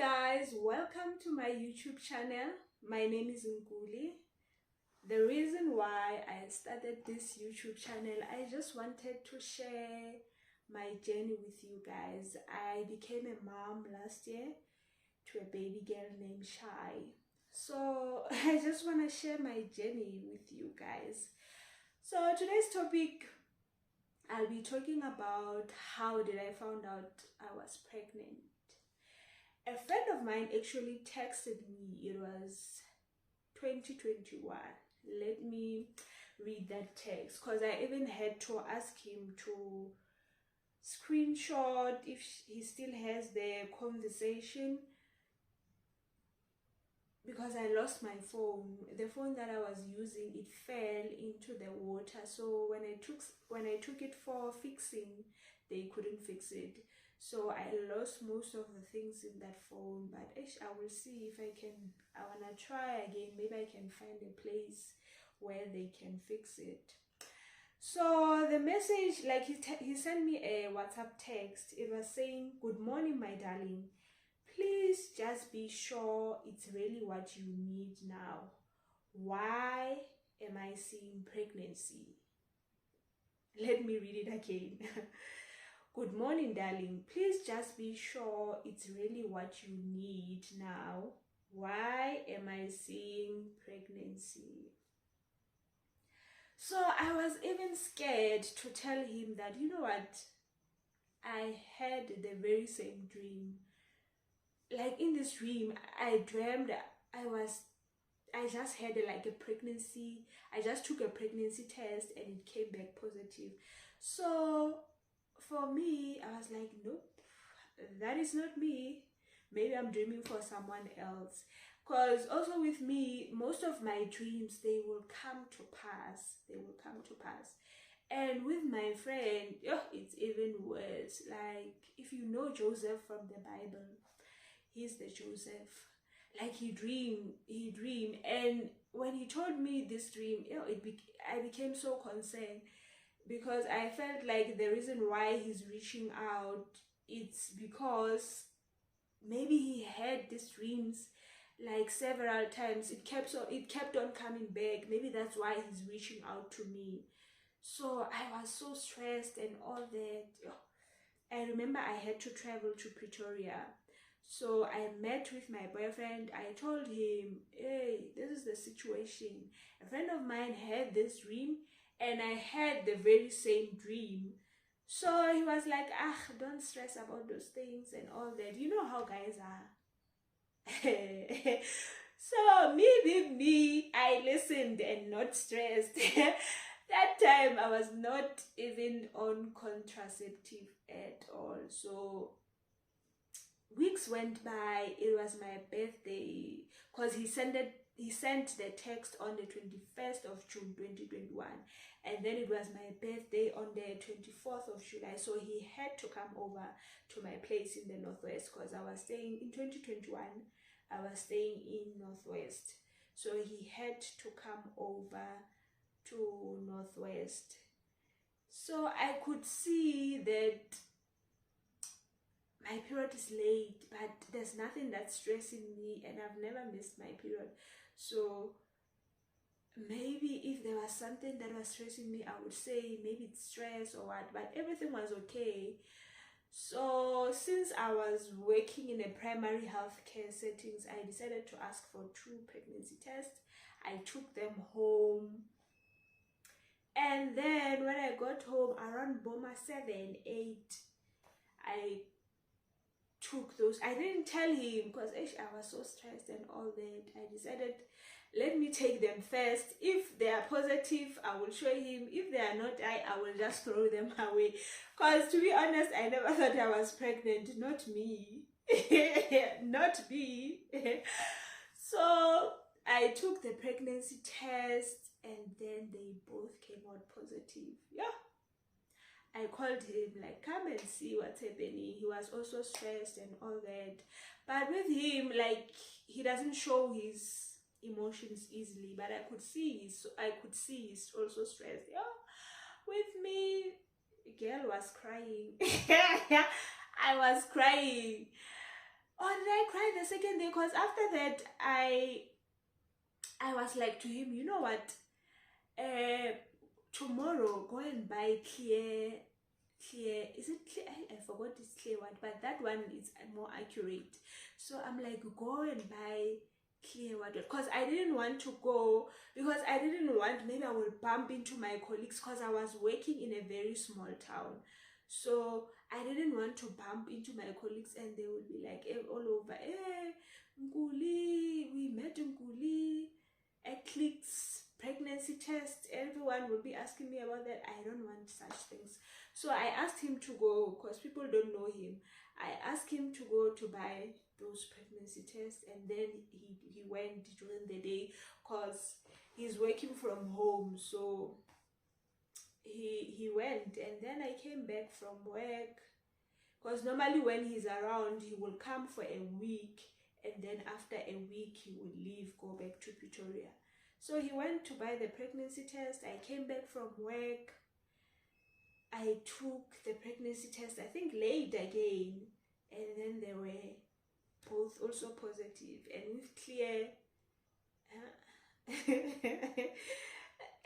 Guys, welcome to my YouTube channel. My name is Nguli. The reason why I started this YouTube channel, I just wanted to share my journey with you guys. I became a mom last year to a baby girl named Shai. So I just want to share my journey with you guys. So today's topic, I'll be talking about how did I found out I was pregnant. A friend of mine actually texted me. It was 2021. Let me read that text because I even had to ask him to screenshot if he still has the conversation, because I lost my phone. The phone that I was using, it fell into the water. So when I took it for fixing, they couldn't fix it. So I lost most of the things in that phone, but I will see if I want to try again. Maybe I can find a place where they can fix it. So the message, like he sent me a WhatsApp text. It was saying, "Good morning, my darling. Please just be sure it's really what you need now. Why am I seeing pregnancy?" Let me read it again. "Good morning, darling. Please just be sure it's really what you need now. Why am I seeing pregnancy?" So I was even scared to tell him that, you know what, I had the very same dream. Like in this dream, I dreamed I just had like a pregnancy. I just took a pregnancy test and it came back positive. So for me, I was like, nope, that is not me. Maybe I'm dreaming for someone else. Because also with me, most of my dreams, they will come to pass. They will come to pass. And with my friend, it's even worse. Like, if you know Joseph from the Bible, he's the Joseph. Like he dreamed, and when he told me this dream, I became so concerned, because I felt like the reason why he's reaching out, it's because maybe he had these dreams like several times. It kept on coming back. Maybe that's why he's reaching out to me. So I was so stressed and all that. I remember I had to travel to Pretoria. So I met with my boyfriend. I told him, hey, this is the situation. A friend of mine had this dream and I had the very same dream. So he was like, don't stress about those things and all that. You know how guys are. So me, I listened and not stressed. That time I was not even on contraceptive at all. So weeks went by. It was my birthday, because he sent the text on the 21st of June 2021, and then it was my birthday on the 24th of July. So he had to come over to my place in the Northwest, because I was staying in 2021. I was staying in Northwest, so he had to come over to Northwest. So I could see that my period is late, but there's nothing that's stressing me, and I've never missed my period. So maybe if there was something that was stressing me, I would say maybe it's stress or what, but everything was okay. So since I was working in a primary healthcare settings, I decided to ask for 2 pregnancy tests. I took them home, and then when I got home around Boma 7, 8, I took those. I didn't tell him because I was so stressed and all that. I decided, let me take them first. If they are positive, I will show him. If they are not, I will just throw them away. Because to be honest, I never thought I was pregnant. Not me. Not me. So I took the pregnancy test, and then they both came out positive. Yeah. I called him, like, come and see what's happening. He was also stressed and all that. But with him, like, he doesn't show his emotions easily. But I could see he's also stressed. Yeah. With me, girl was crying. I was crying. Oh, did I cry the second day, because after that I was like to him, you know what, tomorrow go and buy clear, is it clear? I forgot it's clear what, but that one is more accurate. So I'm like, go and buy clear what, because I didn't want to go, because I didn't want maybe I will bump into my colleagues, because I was working in a very small town. So I didn't want to bump into my colleagues and they would be like all over, Nkuli, we met Nkuli, eclipse pregnancy test. Everyone will be asking me about that. I don't want such things. So I asked him to go, because people don't know him. I asked him to go to buy those pregnancy tests, and then he went during the day, because he's working from home. So he went, and then I came back from work, because normally when he's around he will come for a week, and then after a week he will leave, go back to Pretoria. So he went to buy the pregnancy test. I came back from work, I took the pregnancy test, I think late again, and then they were both also positive, and with clear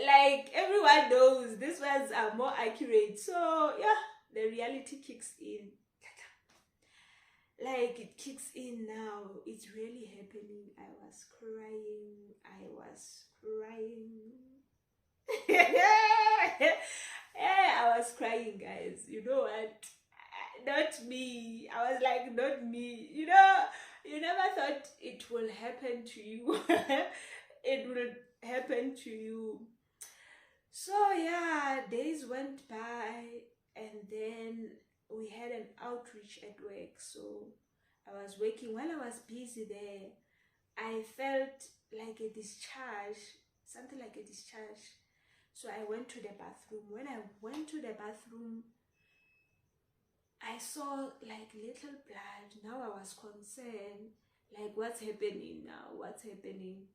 like everyone knows these ones are more accurate. So yeah, the reality kicks in, like it kicks in now. It's really happening. I was crying. Yeah, I was crying, guys. You know what, not me. I was like, not me. You know, you never thought it will happen to you. It will happen to you. So yeah, days went by, and then we had an outreach at work. So I was working. While I was busy there, I felt like a discharge, something like a discharge. So I went to the bathroom. When I went to the bathroom, I saw like little blood. Now I was concerned, like what's happening now? What's happening?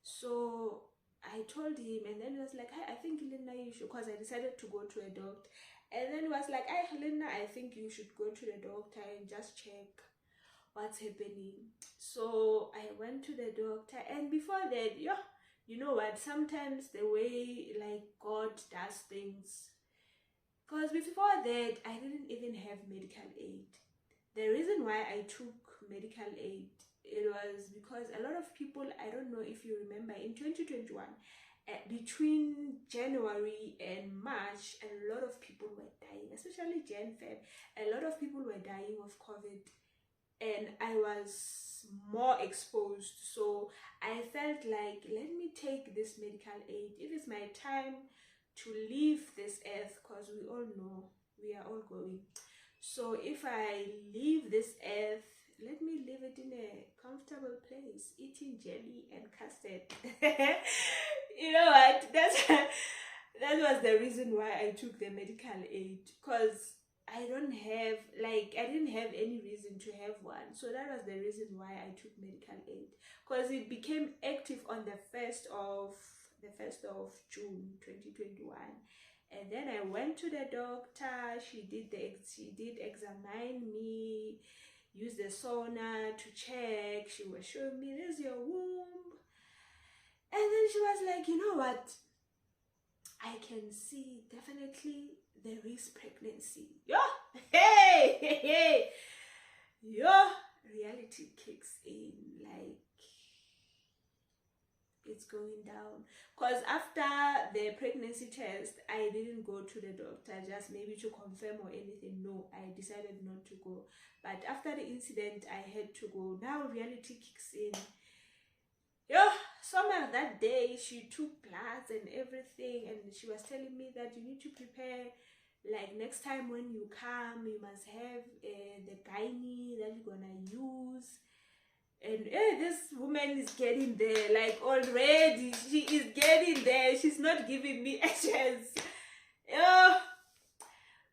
So I told him, and then he was like, I think Linda, you should, because I decided to go to a doctor. And then he was like, Linda, I think you should go to the doctor and just check what's happening. So I went to the doctor, and before that, yeah, you know what, sometimes the way like God does things, because before that I didn't even have medical aid. The reason why I took medical aid, it was because a lot of people, I don't know if you remember, in 2021, between January and March, a lot of people were dying, especially Jan-Feb. A lot of people were dying of COVID, and I was more exposed. So I felt like, let me take this medical aid. If it's my time to leave this earth, because we all know we are all going. So if I leave this earth, let me leave it in a comfortable place, eating jelly and custard. You know what? That was the reason why I took the medical aid, because I didn't have any reason to have one. So that was the reason why I took medical aid, because it became active on the 1st of June 2021. And then I went to the doctor. She did examine me, use the sauna to check. She was showing me, there's your womb. And then she was like, you know what, I can see definitely there is pregnancy. Hey, reality kicks in, like it's going down. Because after the pregnancy test, I didn't go to the doctor just maybe to confirm or anything. No, I decided not to go. But after the incident, I had to go. Now reality kicks in. Summer that day, she took bloods and everything, and she was telling me that you need to prepare, like next time when you come, you must have the gynae that you're gonna use. And this woman is getting there, like already she is getting there. She's not giving me a chance.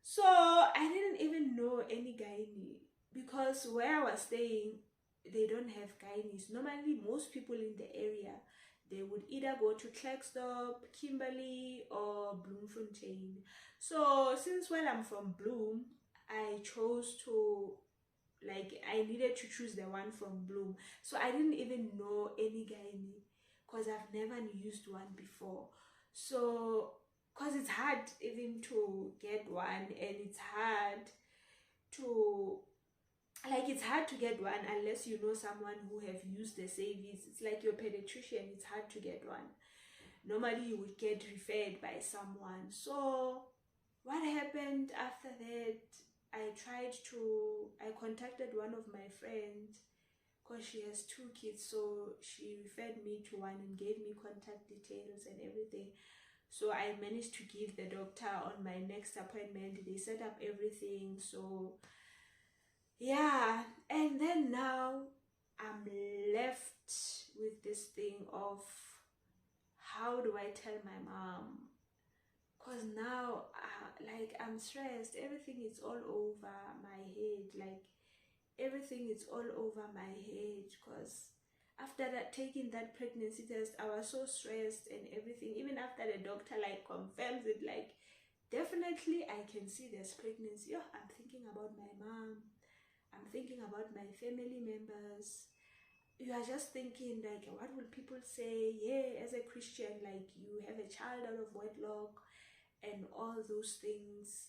So I didn't even know any gynae, because where I was staying, they don't have gynaes. Normally most people in the area, they would either go to Klerksdorp, Kimberley, or Bloemfontein. So since when I'm from Bloem, I chose to like I needed to choose the one from Bloom. So I didn't even know any gynae because I've never used one before. So because it's hard even to get one, and it's hard to it's hard to get one unless you know someone who have used the service. It's like your pediatrician, it's hard to get one. Normally you would get referred by someone. So what happened after that, I contacted one of my friends because she has 2 kids, so she referred me to one and gave me contact details and everything. So I managed to give the doctor on my next appointment. They set up everything. So yeah, and then now I'm left with this thing of how do I tell my mom? Because now I'm stressed. Everything is all over my head. Like everything is all over my head because after that, taking that pregnancy test, I was so stressed and everything. Even after the doctor confirms it, definitely I can see there's pregnancy. Oh, I'm thinking about my mom. I'm thinking about my family members. You are just thinking what will people say? Yeah, as a Christian, you have a child out of wedlock and all those things.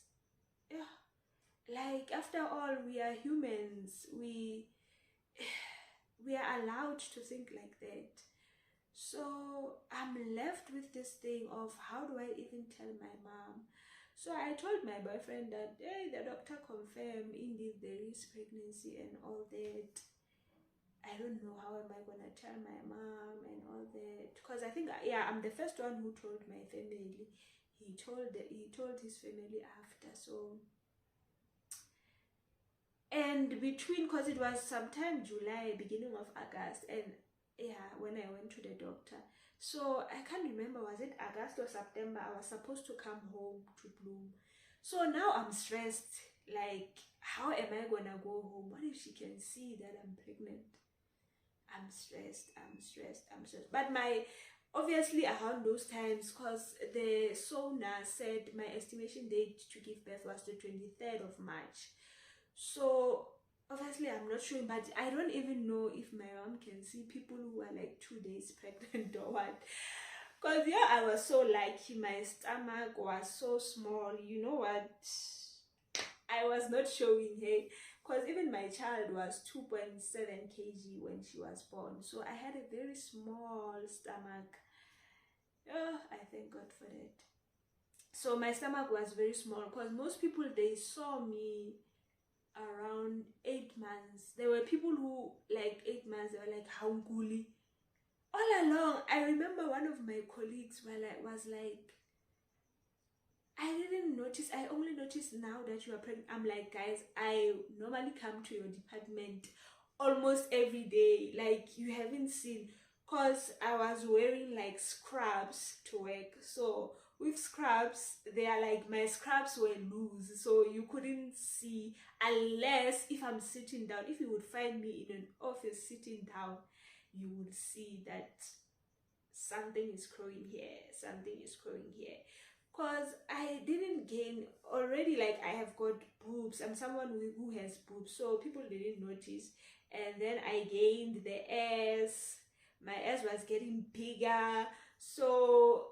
Yeah, after all, we are humans. We are allowed to think like that. So I'm left with this thing of how do I even tell my mom? So I told my boyfriend that, hey, the doctor confirmed indeed there is pregnancy and all that. I don't know how am I gonna tell my mom and all that, because I think, yeah, I'm the first one who told my family. He told his family after. So, and between, because it was sometime July, beginning of August, and yeah, when I went to the doctor. So I can't remember, was it August or September? I was supposed to come home to Bloom. So now I'm stressed. How am I gonna go home? What if she can see that I'm pregnant? I'm stressed. But obviously around those times, because the Sona said my estimation date to give birth was the 23rd of March. So obviously I'm not sure, but I don't even know if my mom can see people who are 2 days pregnant or what. Because yeah, I was so lucky. My stomach was so small. You know what? I was not showing her, because even my child was 2.7 kg when she was born. So I had a very small stomach. Oh, I thank God for that. So my stomach was very small, because most people, they saw me around 8 months. There were people who 8 months, they were like, how nguli. All along, I remember one of my colleagues was like, I didn't notice. I only noticed now that you are pregnant. I'm like, guys, I normally come to your department almost every day. You haven't seen, because I was wearing scrubs to work. So with scrubs, they are my scrubs were loose, so you couldn't see, unless if I'm sitting down. If you would find me in an office sitting down, you would see that something is growing here, something is growing here. Because I didn't gain already, I have got boobs. I'm someone who has boobs, so people didn't notice. And then I gained the ass. My ass was getting bigger. So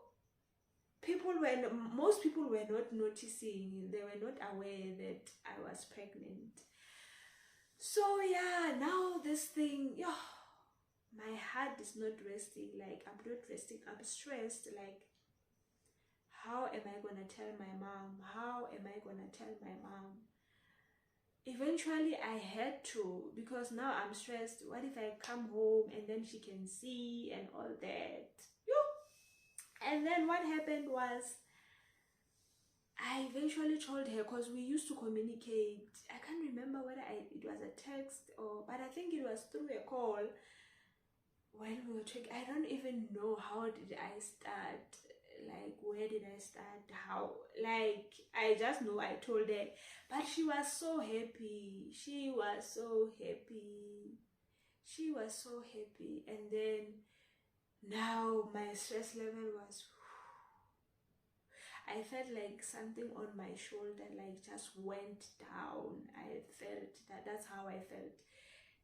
most people were not noticing. They were not aware that I was pregnant. So yeah, now this thing, yeah, my heart is not resting. I'm not resting. I'm stressed. How am I gonna tell my mom? How am I gonna tell my mom? Eventually I had to, because now I'm stressed. What if I come home and then she can see and all that? And then what happened was, I eventually told her, because we used to communicate. I can't remember whether it was a text but I think it was through a call when we were talking. I don't even know how did I start. Where did I start? How? I just know I told her, but she was so happy. She was so happy. And then now my stress level was, I felt like something on my shoulder like just went down. I felt that, that's how I felt.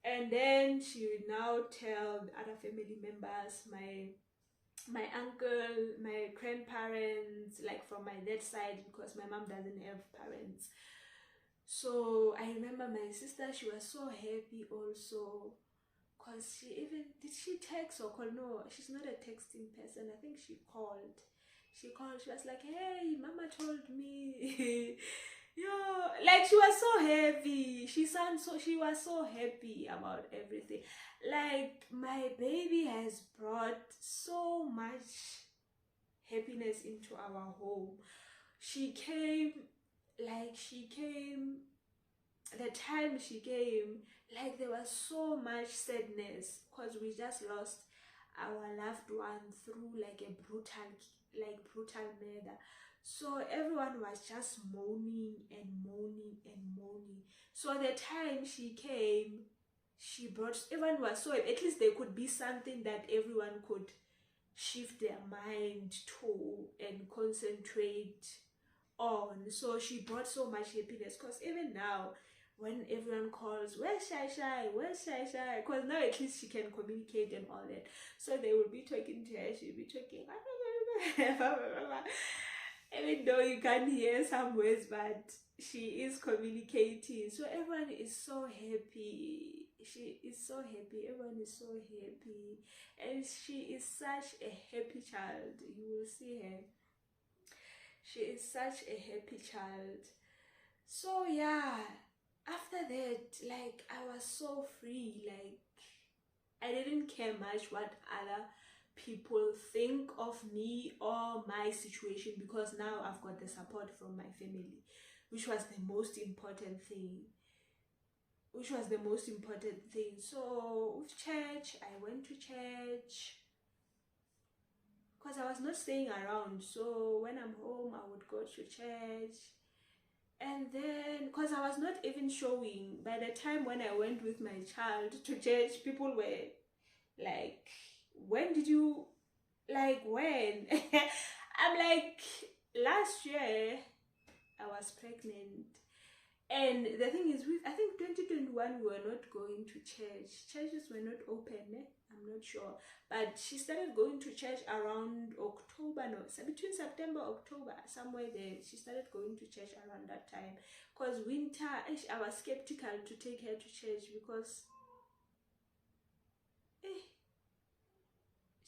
And then she would now tell the other family members, my uncle, my grandparents, like from my dad's side, because my mom doesn't have parents. So I remember my sister, she was so happy also, because she even, did she text or call? No, she's not a texting person. I think she called. She was like, hey, mama told me. Yeah, like she was so happy. She was so happy about everything. Like my baby has brought so much happiness into our home. She came, the time she came, like there was so much sadness because we just lost our loved one through like a brutal murder. So everyone was just moaning and moaning and moaning. So the time she came, she brought, everyone was so, at least there could be something that everyone could shift their mind to and concentrate on. So she brought so much happiness, because even now when everyone calls, where's Shai, because now at least she can communicate and all that. So they will be talking to her, she'll be talking even though you can't hear some words, but she is communicating. So everyone is so happy. She is so happy. Everyone is so happy. And she is such a happy child. You will see her. She is such a happy child. So yeah, after that, like I was so free. Like I didn't care much what other people think of me or my situation, because now I've got the support from my family, which was the most important thing. So with church, I went to church because I was not staying around. So when I'm home, I would go to church. And then, because I was not even showing, by the time when I went with my child to church, people were like, when did you, like when? I'm like, last year I was pregnant. And the thing is, I think 2021 we were not going to church. Churches were not open, I'm not sure. But she started going to church around October, no, between September, October, somewhere there. She started going to church around that time. Because winter, I was skeptical to take her to church because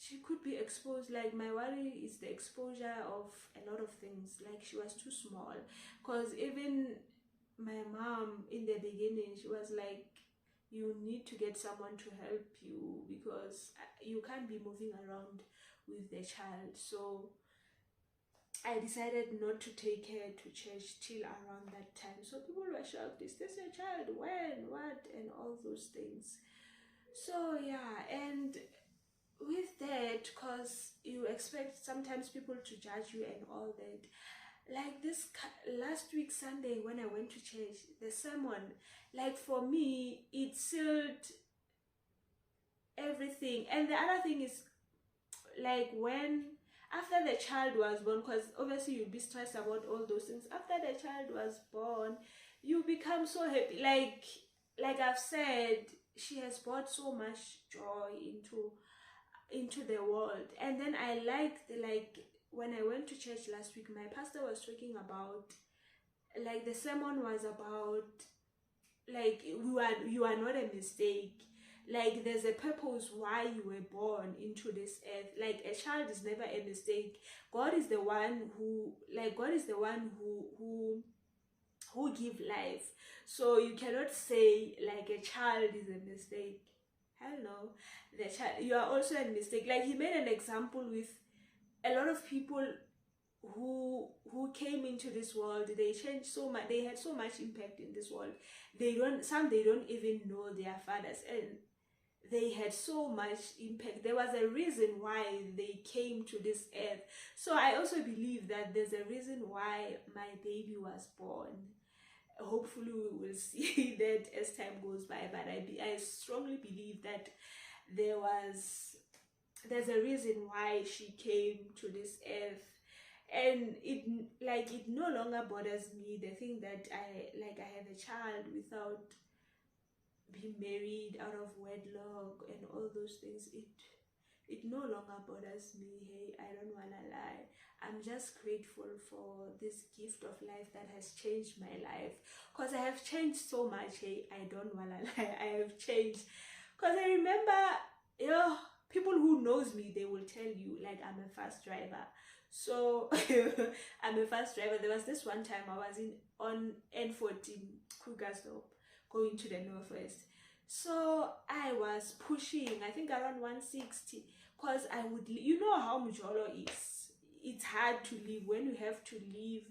she could be exposed. Like my worry is the exposure of a lot of things. Like she was too small. Because even my mom in the beginning, she was like, you need to get someone to help you because you can't be moving around with the child. So I decided not to take her to church till around that time. So people were shocked, is this your child? When? What? And all those things. So yeah, and with that, because you expect sometimes people to judge you and all that, like this last week Sunday when I went to church, the sermon, like for me, it sealed everything. And the other thing is, like when after the child was born, because obviously you'll be stressed about all those things, after the child was born, you become so happy. Like I've said, she has brought so much joy into the world. And then I liked, like when I went to church last week, my pastor was talking about, like the sermon was about, like you are not a mistake. Like there's a purpose why you were born into this earth. Like a child is never a mistake. God is the one who give life. So you cannot say like a child is a mistake. Hell no. The child, you are also a mistake. Like he made an example with a lot of people who came into this world. They changed so much, they had so much impact in this world. They don't even know their fathers, and they had so much impact. There was a reason why they came to this earth. So I also believe that there's a reason why my baby was born. Hopefully we will see that as time goes by, but I strongly believe that there's a reason why she came to this earth. And it no longer bothers me, the thing that I have a child without being married, out of wedlock, and all those things. It no longer bothers me. Hey, I don't wanna lie, I'm just grateful for this gift of life that has changed my life, because I have changed so much. Hey, I don't wanna lie, I have changed, because I remember, people who knows me, they will tell you like I'm a fast driver. So I'm a fast driver. There was this one time I was on N14 Krugersdorp, going to the northwest. So I was pushing, I think around 160, because I would, you know how Mujolo is. It's hard to leave when you have to leave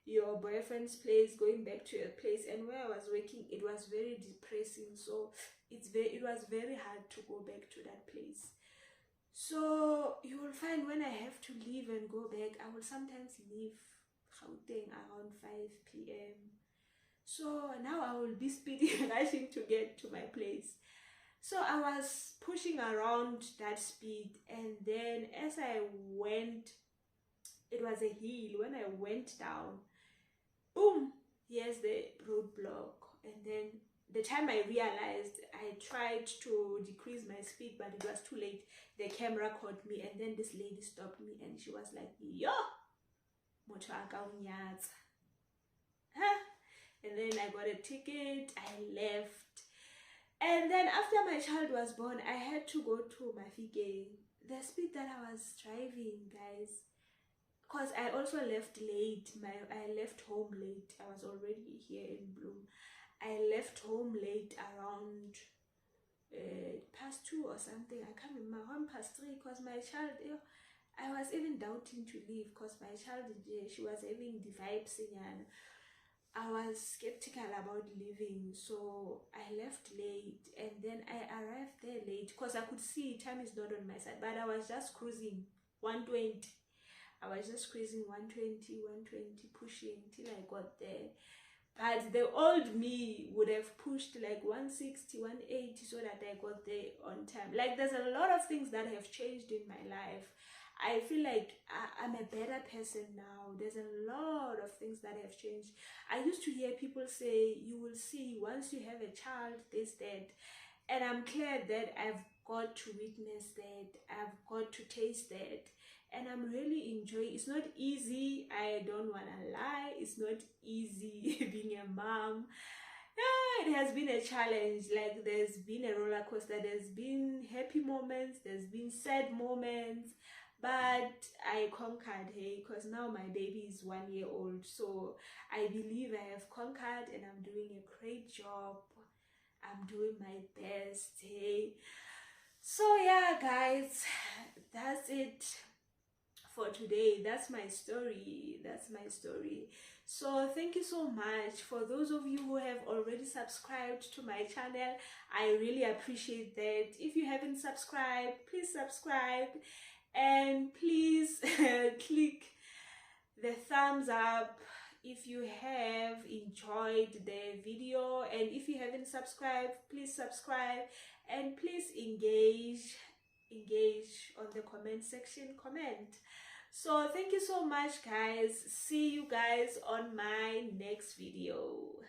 your boyfriend's place, going back to your place. And where I was working, it was very depressing. So it was very hard to go back to that place. So you will find when I have to leave and go back, I will sometimes leave Gauteng around 5 p.m. So now I will be speeding, rushing to get to my place. So I was pushing around that speed, and then as I went, it was a hill. When I went down, boom, here's the roadblock. And then the time I realized, I tried to decrease my speed, but it was too late. The camera caught me, and then this lady stopped me, and she was like, yo, moto akaunyatsa. Huh? And then I got a ticket, I left. And then after my child was born, I had to go to Mafike. The speed that I was driving, guys, because I also left late. I left home late. I was already here in Bloem. I left home late around past 2 or something. I can't remember, 3:15, because my child, I was even doubting to leave, because my child, she was having the vibes. I was skeptical about leaving, so I left late, and then I arrived there late because I could see time is not on my side, but I was just cruising 120. I was just cruising 120, pushing till I got there. But the old me would have pushed like 160, 180 so that I got there on time. Like, there's a lot of things that have changed in my life. I feel like I'm a better person now. There's a lot of things that have changed. I used to hear people say, you will see once you have a child, this, that. And I'm glad that I've got to witness that. I've got to taste that. And I'm really enjoying. It's not easy. I don't want to lie. It's not easy being a mom. It has been a challenge. Like, there's been a roller coaster. There's been happy moments. There's been sad moments. But I conquered, hey, because now my baby is 1 year old. So I believe I have conquered, and I'm doing a great job. I'm doing my best, hey. So yeah, guys, that's it for today. That's my story. So thank you so much for those of you who have already subscribed to my channel. I really appreciate that. If you haven't subscribed, please subscribe. And please click the thumbs up if you have enjoyed the video, and if you haven't subscribed, please subscribe, and please engage on the comment section, comment. So thank you so much, guys. See you guys on my next video.